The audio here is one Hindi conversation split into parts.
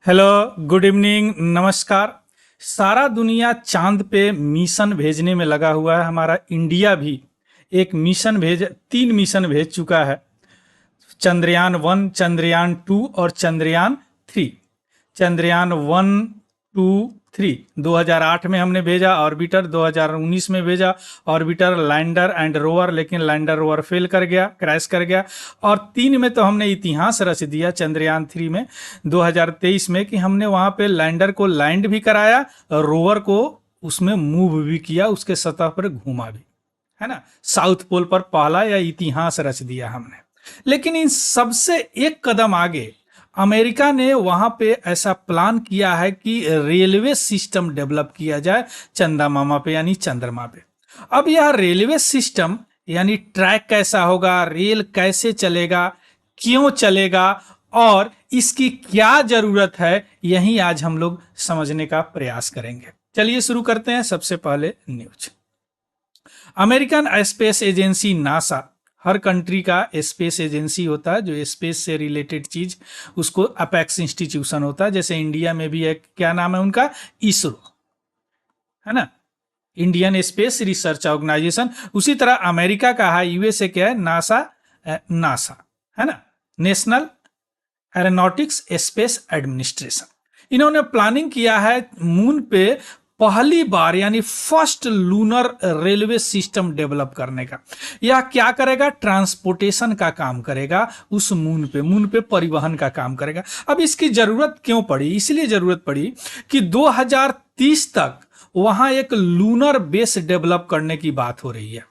हेलो, गुड इवनिंग, नमस्कार। सारा दुनिया चांद पे मिशन भेजने में लगा हुआ है। हमारा इंडिया भी एक मिशन भेज 3 मिशन भेज चुका है। चंद्रयान 1, चंद्रयान 2 और चंद्रयान 3। चंद्रयान 1, 2, 3 2008 में हमने भेजा ऑर्बिटर, 2019 में भेजा ऑर्बिटर, लैंडर एंड रोवर, लेकिन लैंडर रोवर फेल कर गया, क्रैश कर गया। और 3 में तो हमने इतिहास रच दिया चंद्रयान 3 में 2023 में कि हमने वहां पे लैंडर को लैंड भी कराया और रोवर को उसमें मूव भी किया, उसके सतह पर घूमा भी, है ना। साउथ पोल पर पहला या इतिहास रच दिया हमने। लेकिन इन सबसे एक कदम आगे अमेरिका ने वहां पे ऐसा प्लान किया है कि रेलवे सिस्टम डेवलप किया जाए चंदा मामा पे यानी चंद्रमा पे। अब यह रेलवे सिस्टम यानी ट्रैक कैसा होगा, रेल कैसे चलेगा, क्यों चलेगा और इसकी क्या जरूरत है, यही आज हम लोग समझने का प्रयास करेंगे। चलिए शुरू करते हैं। सबसे पहले news. American space agency NASA, हर कंट्री का स्पेस एजेंसी होता है जो स्पेस से रिलेटेड चीज, उसको अपेक्स इंस्टीट्यूशन होता है। जैसे इंडिया में भी एक, क्या नाम है उनका, इसरो, है ना, इंडियन स्पेस रिसर्च ऑर्गेनाइजेशन। उसी तरह अमेरिका का है, यूएसए क्या है, नासा, नासा है ना, नेशनल एरोनॉटिक्स स्पेस एडमिनिस्ट्रेशन। इन्होंने प्लानिंग किया है मून पे पहली बार यानी first lunar railway system develop करने का। यह क्या करेगा, ट्रांसपोर्टेशन का काम करेगा उस मून पे परिवहन का काम करेगा। अब इसकी जरूरत क्यों पड़ी, इसलिए जरूरत पड़ी कि 2030 तक वहां एक लूनर बेस डेवलप करने की बात हो रही है।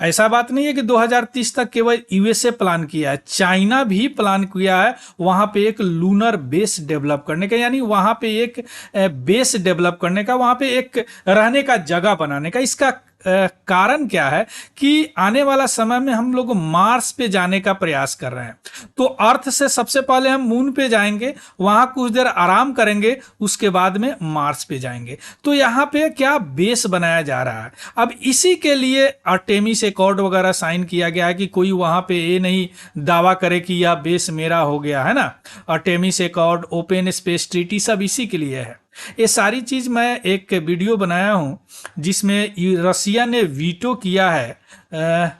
ऐसा बात नहीं है कि 2030 तक केवल यूएसए प्लान किया है, चाइना भी प्लान किया है वहां पे एक लूनर बेस डेवलप करने का, यानी वहां पे एक बेस डेवलप करने का, वहां पे एक रहने का जगह बनाने का। इसका कारण क्या है कि आने वाला समय में हम लोग मार्स पे जाने का प्रयास कर रहे हैं। तो अर्थ से सबसे पहले हम मून पे जाएंगे, वहां कुछ देर आराम करेंगे, उसके बाद में मार्स पे जाएंगे। तो यहाँ पे क्या बेस बनाया जा रहा है। अब इसी के लिए आर्टेमिस एकॉर्ड वगैरह साइन किया गया है कि कोई वहां पे ये नहीं दावा करे कि यह बेस मेरा हो गया, है ना। Artemis accord, open space treaty, सब इसी के लिए है। ये सारी चीज मैं एक वीडियो बनाया हूं जिसमें रसिया ने वीटो किया है।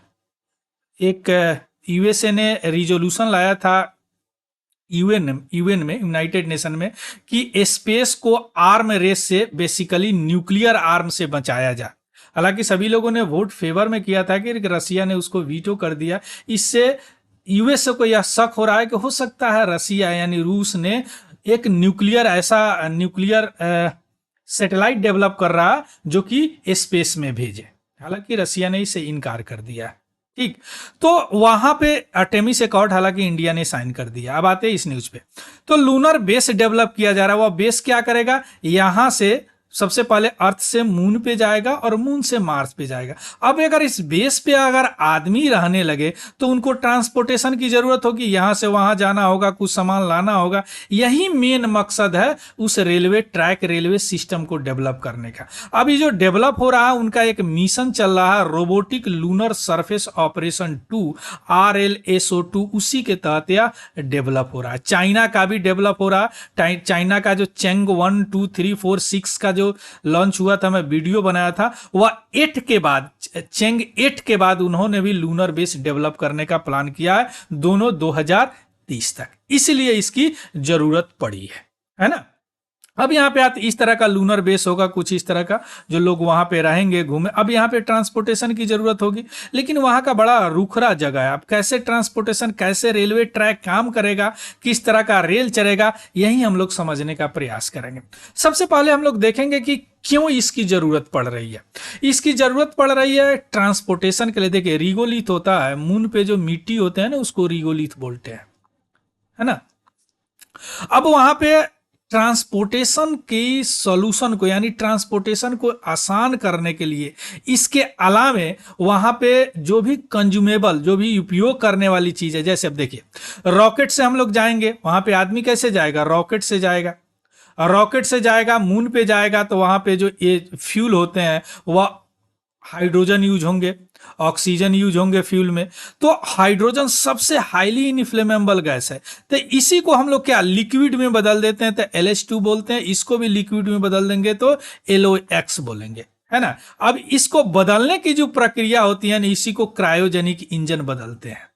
एक यूएसए ने रिजोल्यूशन लाया था यूएन में, यूनाइटेड नेशन में, कि स्पेस को आर्म रेस से, बेसिकली न्यूक्लियर आर्म से बचाया जाए। हालांकि सभी लोगों ने वोट फेवर में किया था कि रसिया ने उसको वीटो कर दिया। इससे यूएसए को यह शक हो रहा है कि हो सकता है रसिया यानी रूस ने एक न्यूक्लियर सैटेलाइट डेवलप कर रहा जो कि स्पेस में भेजे। हालांकि रसिया ने इसे इनकार कर दिया। ठीक, तो वहां पे आर्टेमिस एकॉर्ड हालांकि इंडिया ने साइन कर दिया। अब आते हैं इस न्यूज पे। तो लूनर बेस डेवलप किया जा रहा है। वह बेस क्या करेगा, यहां से सबसे पहले अर्थ से मून पे जाएगा और मून से मार्स पे जाएगा। अब अगर इस बेस पे अगर आदमी रहने लगे तो उनको ट्रांसपोर्टेशन की जरूरत होगी, यहां से वहां जाना होगा, कुछ सामान लाना होगा। यही मेन मकसद है उस रेलवे ट्रैक, रेलवे सिस्टम को डेवलप करने का। अब ये जो डेवलप हो रहा है, उनका एक मिशन चल रहा है, robotic lunar surface operation 2, RLSO2, उसी के तहत यह डेवलप हो रहा है। चाइना का भी डेवलप हो रहा है। चाइना का जो चेंग 1, 2, 3, 4, 6 का जो लॉन्च हुआ था, मैं वीडियो बनाया था, वह 8 के बाद, चेंग 8 के बाद उन्होंने भी लूनर बेस डेवलप करने का प्लान किया है, दोनों 2030 तक। इसलिए इसकी जरूरत पड़ी है ना। अब यहाँ पे आते, इस तरह का लूनर बेस होगा, कुछ इस तरह का, जो लोग वहां पे रहेंगे, घूमे। अब यहाँ पे ट्रांसपोर्टेशन की जरूरत होगी, लेकिन वहां का बड़ा रुखरा जगह है। अब कैसे ट्रांसपोर्टेशन, कैसे रेलवे ट्रैक काम करेगा, किस तरह का रेल चलेगा, यही हम लोग समझने का प्रयास करेंगे। सबसे पहले हम लोग देखेंगे कि क्यों इसकी जरूरत पड़ रही है। इसकी जरूरत पड़ रही है ट्रांसपोर्टेशन के लिए। देखिए, रिगोलिथ होता है, मून पे जो मिट्टी होते हैं ना, उसको रिगोलिथ बोलते हैं, है ना। अब वहां पे ट्रांसपोर्टेशन की सॉल्यूशन को, यानी ट्रांसपोर्टेशन को आसान करने के लिए, इसके अलावे वहां पे जो भी कंज्यूमेबल, जो भी उपयोग करने वाली चीज है, जैसे अब देखिए, रॉकेट से हम लोग जाएंगे, वहां पे आदमी कैसे जाएगा, रॉकेट से जाएगा। और रॉकेट से जाएगा, मून पे जाएगा, तो वहां पे जो ये फ्यूल होते हैं वह हाइड्रोजन यूज होंगे। ऑक्सीजन यूज होंगे फ्यूल में। तो हाइड्रोजन सबसे हाईली इनफ्लेमेबल गैस है, तो इसी को हम लोग क्या लिक्विड में बदल देते हैं, तो LH2 बोलते हैं। इसको भी लिक्विड में बदल देंगे तो LOX बोलेंगे, है ना। अब इसको बदलने की जो प्रक्रिया होती है ना, इसी को क्रायोजेनिक इंजन बदलते हैं,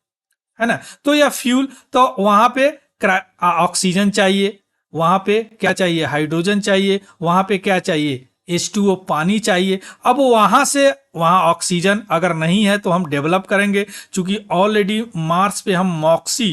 है ना। तो यह फ्यूल, तो वहां पे ऑक्सीजन चाहिए, वहां पे क्या चाहिए, हाइड्रोजन चाहिए, वहां पे क्या चाहिए, H2O पानी चाहिए। अब वहां से वहां ऑक्सीजन अगर नहीं है तो हम डेवलप करेंगे, क्योंकि ऑलरेडी मार्स पे हम मॉक्सी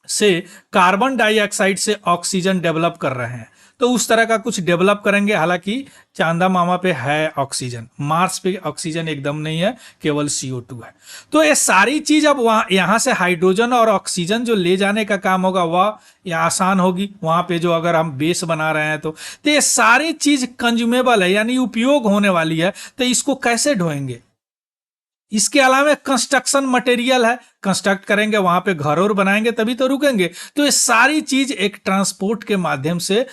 से कार्बन डाइऑक्साइड से ऑक्सीजन डेवलप कर रहे हैं, तो उस तरह का कुछ डेवलप करेंगे। हालांकि चांदा मामा पे है ऑक्सीजन, मार्स पे ऑक्सीजन एकदम नहीं है, केवल CO2 है। तो ये सारी चीज अब वहां यहां से हाइड्रोजन और ऑक्सीजन जो ले जाने का काम होगा वह या आसान होगी वहां पे, जो अगर हम बेस बना रहे हैं तो ये सारी चीज कंज्यूमेबल है, यानी उपयोग होने वाली है। तो इसको कैसे ढोएंगे, इसके अलावा कंस्ट्रक्शन मटेरियल है, कंस्ट्रक्ट करेंगे, वहां पे घर और बनाएंगे तभी तो रुकेंगे। तो ये सारी चीज एक ट्रांसपोर्ट के माध्यम से,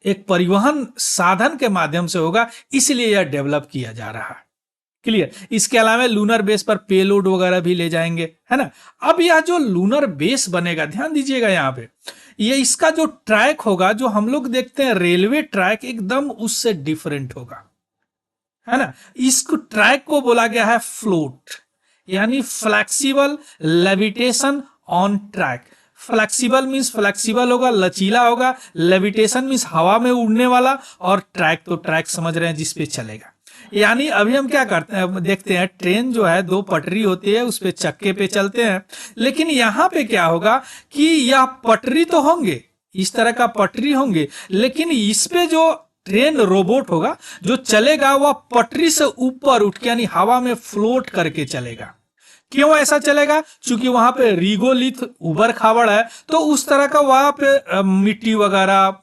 एक परिवहन साधन के माध्यम से होगा, इसलिए यह डेवलप किया जा रहा है। क्लियर। इसके अलावा लूनर बेस पर पेलोड वगैरह भी ले जाएंगे, है ना। अब यह जो लूनर बेस बनेगा, ध्यान दीजिएगा यहाँ पे, ये इसका जो ट्रैक होगा, जो हम लोग देखते हैं रेलवे ट्रैक, एकदम उससे डिफरेंट होगा, है ना। इसको ट्रैक को बोला गया है फ्लोट, यानी flexible levitation on track. Flexible means flexible होगा, लचीला होगा, लेविटेशन मींस हवा में उड़ने वाला, और ट्रैक तो ट्रैक समझ रहे हैं जिस पे चलेगा। यानी अभी हम क्या करते हैं, देखते हैं ट्रेन जो है 2 पटरी होती है, उस पे चक्के पे चलते हैं, लेकिन यहां पे क्या होगा कि यह पटरी तो होंगे, इस तरह का पटरी होंगे, लेकिन इस पे जो ट्रेन रोबोट होगा जो चलेगा, वह पटरी से ऊपर उठ के यानी हवा में फ्लोट करके चलेगा। क्यों ऐसा चलेगा, क्योंकि वहां पे रिगोलिथ उबड़ खाबड़ है, तो उस तरह का वहां पे मिट्टी वगैरह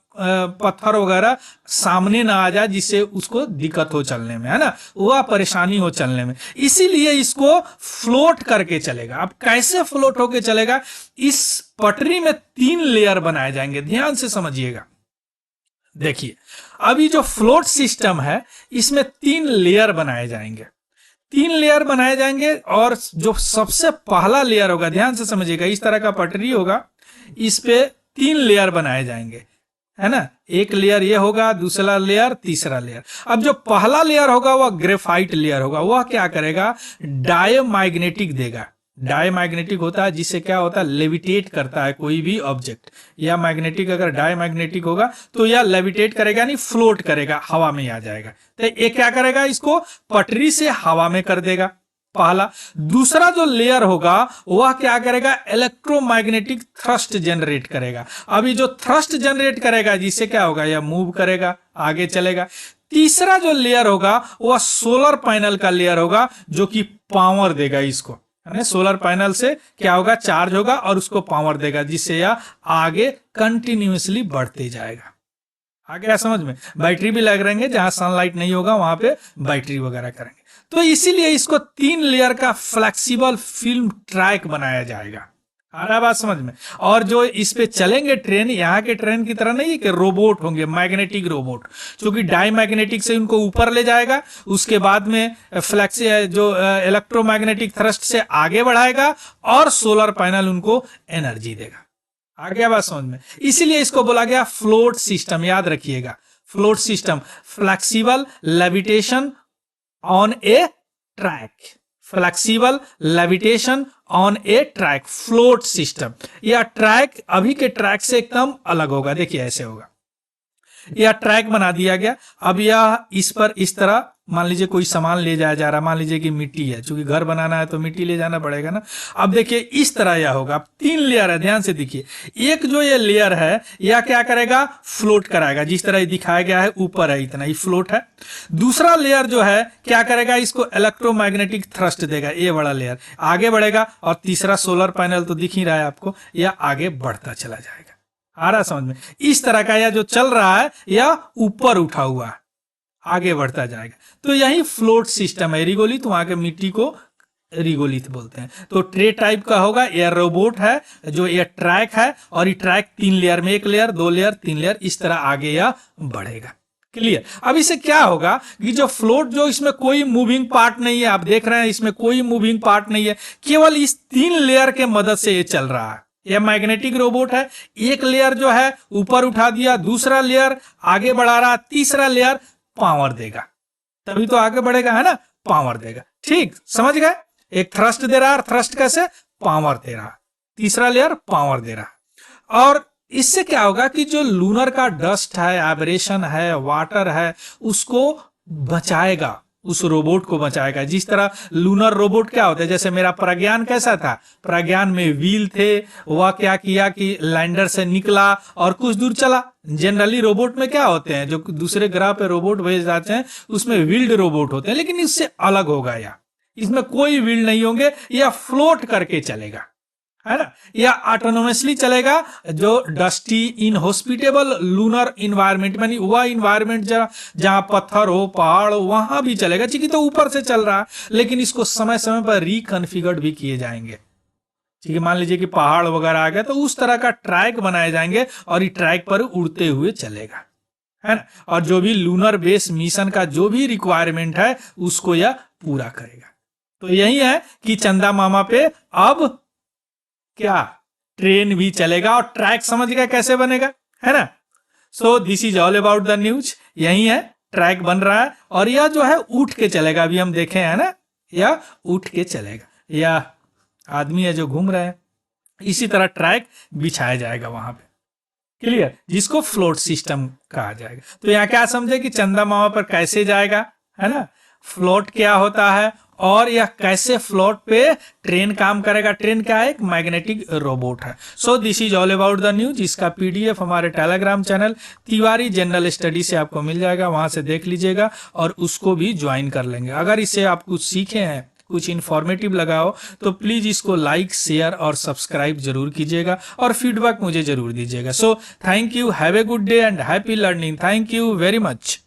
पत्थर वगैरह सामने ना आ जाए, जिससे उसको दिक्कत हो चलने में, है ना, वह परेशानी हो चलने में, इसीलिए इसको फ्लोट करके चलेगा। अब कैसे फ्लोट होके चलेगा, इस पटरी में 3 लेयर बनाए जाएंगे, ध्यान से समझिएगा। देखिए अभी जो फ्लोट सिस्टम है, इसमें 3 लेयर बनाए जाएंगे, 3 लेयर बनाए जाएंगे। और जो सबसे पहला लेयर होगा, ध्यान से समझिएगा, इस तरह का पटरी होगा, इस पे 3 लेयर बनाए जाएंगे, है ना। एक लेयर ये होगा, दूसरा लेयर, तीसरा लेयर। अब जो पहला लेयर होगा वह ग्रेफाइट लेयर होगा, वह क्या करेगा, डायमैग्नेटिक देगा। डायमैग्नेटिक होता है जिससे क्या होता है, लेविटेट करता है कोई भी ऑब्जेक्ट, या मैग्नेटिक अगर डायमैग्नेटिक होगा तो यह लेविटेट करेगा, यानी फ्लोट करेगा, हवा में आ जाएगा। तो ये क्या करेगा, इसको पटरी से हवा में कर देगा, पहला। दूसरा जो लेयर होगा वह क्या करेगा, इलेक्ट्रोमैग्नेटिक थ्रस्ट जनरेट करेगा। अभी जो थ्रस्ट जनरेट करेगा, जिससे क्या होगा, यह मूव करेगा, आगे चलेगा। तीसरा जो लेयर होगा वह सोलर पैनल का लेयर होगा, जो कि पावर देगा इसको, सोलर पैनल से क्या होगा, चार्ज होगा और उसको पावर देगा, जिससे यह आगे कंटिन्यूअसली बढ़ते जाएगा। आ गया समझ में। बैटरी भी लग रहेंगे, जहां सनलाइट नहीं होगा वहां पे बैटरी वगैरह करेंगे। तो इसीलिए इसको 3 लेयर का फ्लेक्सिबल फिल्म ट्रैक बनाया जाएगा। आ रहा बात समझ में। और जो इस पे चलेंगे ट्रेन, यहाँ के ट्रेन की तरह नहीं है कि रोबोट होंगे, मैग्नेटिक रोबोट, क्योंकि डायमैग्नेटिक से उनको ऊपर ले जाएगा, उसके बाद में फ्लैक्सी जो इलेक्ट्रोमैग्नेटिक थ्रस्ट से आगे बढ़ाएगा, और सोलर पैनल उनको एनर्जी देगा। आ गया बात समझ में। इसीलिए इसको बोला गया फ्लोट सिस्टम, याद रखिएगा, float system, flexible levitation on A track, flexible levitation on A track, float system. यह ट्रैक अभी के ट्रैक से एकदम अलग होगा। देखिए ऐसे होगा, यह ट्रैक बना दिया गया। अब यह इस पर इस तरह, मान लीजिए कोई सामान ले जाया जा रहा, मान लीजिए कि मिट्टी है, क्योंकि घर बनाना है तो मिट्टी ले जाना पड़ेगा ना। अब देखिए इस तरह यह होगा। अब 3 लेयर है, ध्यान से देखिए। एक जो ये लेयर है, यह क्या करेगा, फ्लोट कराएगा, जिस तरह दिखाया गया है, ऊपर है इतना ही फ्लोट है। दूसरा लेयर जो है क्या करेगा, इसको इलेक्ट्रोमैग्नेटिक थ्रस्ट देगा, ये बड़ा लेयर आगे बढ़ेगा। और तीसरा सोलर पैनल तो दिख ही रहा है आपको, यह आगे बढ़ता चला जाएगा। आ रहा समझ में। इस तरह का यह जो चल रहा है, यह ऊपर उठा हुआ है, आगे बढ़ता जाएगा। तो यही फ्लोट सिस्टम है। रिगोलिथ, वहां के मिट्टी को रिगोलिथ बोलते हैं। तो ट्रे टाइप का होगा, यह रोबोट है, जो यह ट्रैक है, और ये ट्रैक 3 लेयर में, 1 लेयर, 2 लेयर, 3 लेयर, इस तरह आगे यह बढ़ेगा। क्लियर। अब इससे क्या होगा कि जो फ्लोट, जो इसमें कोई मूविंग पार्ट नहीं है, आप देख रहे हैं इसमें कोई मूविंग पार्ट नहीं है, केवल इस 3 लेयर के मदद से ये चल रहा है। यह मैग्नेटिक रोबोट है। एक लेयर जो है ऊपर उठा दिया, दूसरा लेयर आगे बढ़ा रहा, तीसरा लेयर पावर देगा, तभी तो आगे बढ़ेगा, है ना, पावर देगा। ठीक, समझ गए। एक थ्रस्ट दे रहा है, थ्रस्ट कैसे, पावर दे रहा, तीसरा लेयर पावर दे रहा। और इससे क्या होगा कि जो लूनर का डस्ट है, एब्रेशन है, वाटर है, उसको बचाएगा, उस रोबोट को बचाएगा। जिस तरह लूनर रोबोट क्या होता है, जैसे मेरा प्रज्ञान कैसा था, प्रज्ञान में व्हील थे, वह क्या किया कि लैंडर से निकला और कुछ दूर चला। जनरली रोबोट में क्या होते हैं, जो दूसरे ग्रह पे रोबोट भेज जाते हैं उसमें व्हील्ड रोबोट होते हैं, लेकिन इससे अलग होगा। या इसमें कोई व्हील नहीं होंगे, या फ्लोट करके चलेगा, है ना, या ऑटोनोमसली चलेगा। जो डस्टी इनहॉस्पिटेबल लूनर इन्वायरमेंट, यानी वह इन्वायरमेंट जहां पत्थर हो, पहाड़ हो, वहां भी चलेगा, क्योंकि तो ऊपर से चल रहा है, लेकिन इसको समय समय पर रिकॉन्फ़िगर्ड भी किए जाएंगे। ठीक है, मान लीजिए कि पहाड़ वगैरह आ गया तो उस तरह का ट्रैक बनाए जाएंगे और ये ट्रैक पर उड़ते हुए चलेगा, है ना। और जो भी लूनर बेस मिशन का जो भी रिक्वायरमेंट है उसको यह पूरा करेगा। तो यही है कि चंदा मामा पे अब क्या ट्रेन भी चलेगा, और ट्रैक समझ गया कैसे बनेगा, है ना। So this is all about the news. यही है, ट्रैक बन रहा है और यह जो है उठ के चलेगा, अभी हम देखे हैं ना, यह उठ के चलेगा, यह आदमी है जो घूम रहे हैं। इसी तरह ट्रैक बिछाया जाएगा वहां पे, क्लियर, जिसको फ्लोट सिस्टम कहा जाएगा। तो यहाँ क्या समझे कि चंदा मामा पर कैसे जाएगा, है ना, फ्लोट क्या होता है, और यह कैसे फ्लोट पे ट्रेन काम करेगा। ट्रेन क्या है, एक मैग्नेटिक रोबोट है। So this is all about the news. इसका पीडीएफ हमारे Telegram channel Tiwari general study से आपको मिल जाएगा, वहां से देख लीजिएगा और उसको भी ज्वाइन कर लेंगे। अगर इससे आप कुछ सीखे हैं, कुछ इन्फॉर्मेटिव लगा हो, तो प्लीज इसको लाइक, शेयर और सब्सक्राइब जरूर कीजिएगा और फीडबैक मुझे जरूर दीजिएगा। So thank you, have a good day and happy learning. Thank you very much.